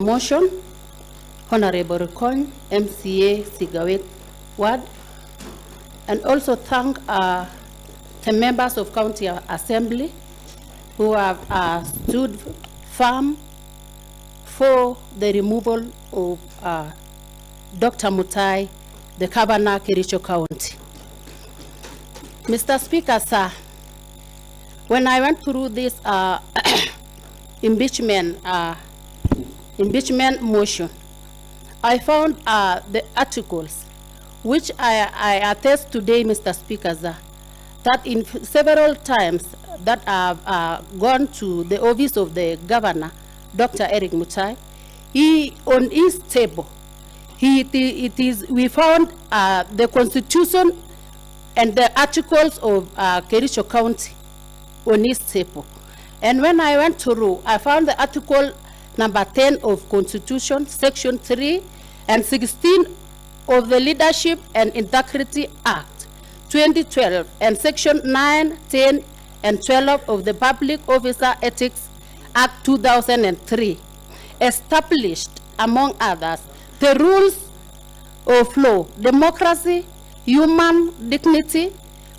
motion, Honorable Kericho MCA Sigawet Ward, and also thank the members of County Assembly who have stood firm for the removal of Dr. Mutai, the Governor Kericho County. Mr. Speaker, sir, when I went through this impeachment motion, I found the articles which I attest today, Mr. Speaker, sir, that in several times that I've gone to the office of the governor, Dr. Eric Mutai, on his table, we found the constitution and the articles of Kericho County on his table. And when I went through, I found the article number 10 of Constitution, section 3 and 16 of the Leadership and Integrity Act 2012, and section 9, 10 and 12 of the Public Officer Ethics Act 2003, established, among others, the rules of law, democracy, human dignity,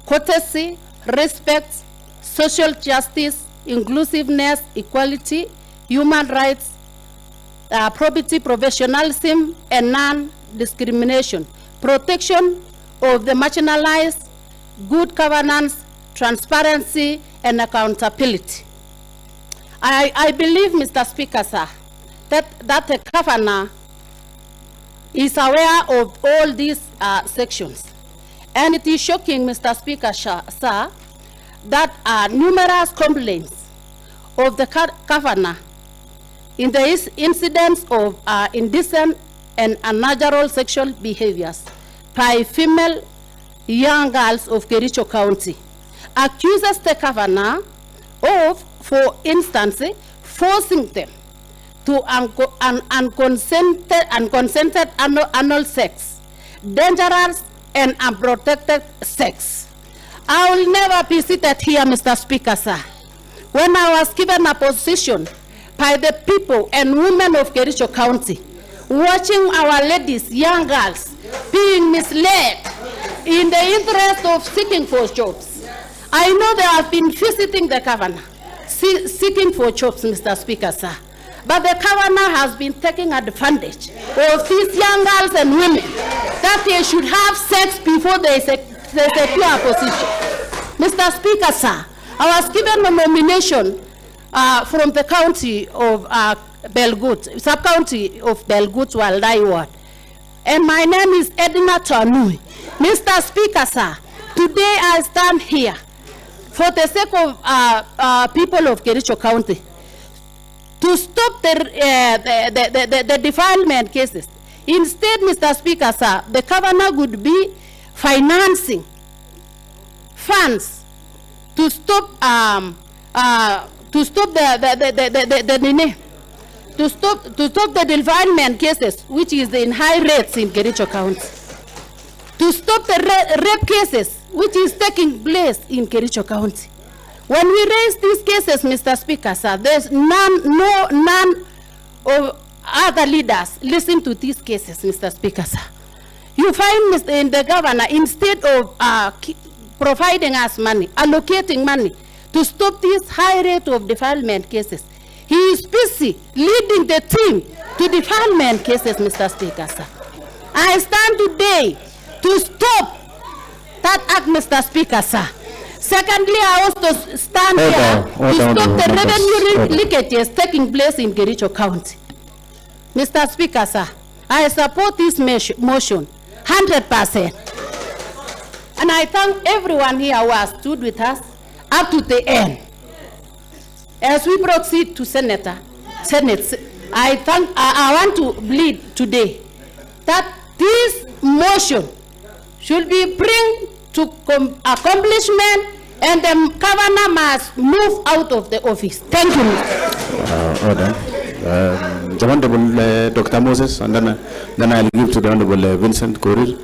courtesy, respect, social justice, inclusiveness, equality, human rights, probity, professionalism, and non-discrimination, protection of the marginalized, good governance, transparency, and accountability. I believe, Mr. Speaker, sir, that the governor is aware of all these sections. And it is shocking, Mr. Speaker, sir, that numerous complaints of the governor in the incidents of indecent and unnatural sexual behaviors by female young girls of Kericho County accuses the governor of, for instance, forcing them to unconsented anal sex, dangerous and unprotected sex. I will never be seated here, Mr. Speaker, sir, when I was given a position by the people and women of Kericho County, watching our ladies, young girls, being misled in the interest of seeking for jobs. I know they have been visiting the governor, seeking for jobs, Mr. Speaker, sir. But the governor has been taking advantage of these young girls and women that they should have sex before they secure a position. Mr. Speaker, sir, I was given a nomination from the county of Belgut, sub-county of Belgut, Waldai Ward. And my name is Edna Tanui. Mr. Speaker, sir, today I stand here for the sake of people of Kericho County to stop the defilement cases. Instead, Mr. Speaker, sir, the governor would be financing funds to stop the defilement cases, which is in high rates in Kericho County, to stop the rape cases, which is taking place in Kericho County. When we raise these cases, Mr. Speaker, sir, there's none of other leaders listen to these cases, Mr. Speaker, sir. You find in the governor, instead of providing us money, allocating money to stop this high rate of defilement cases, he is busy leading the team to defilement cases, Mr. Speaker, sir. I stand today to stop that act, Mr. Speaker, sir. Secondly, I also stand here to stop the revenue leakages taking place in Kericho County. Mr. Speaker, sir, I support this motion 100%. And I thank everyone here who has stood with us up to the end. As we proceed to Senate, I want to plead today that this motion should be bring to accomplishment, and the governor must move out of the office. Thank you, Mr. Order. The Honorable Dr. Moses, and then I'll give to the Honorable Vincent Korir.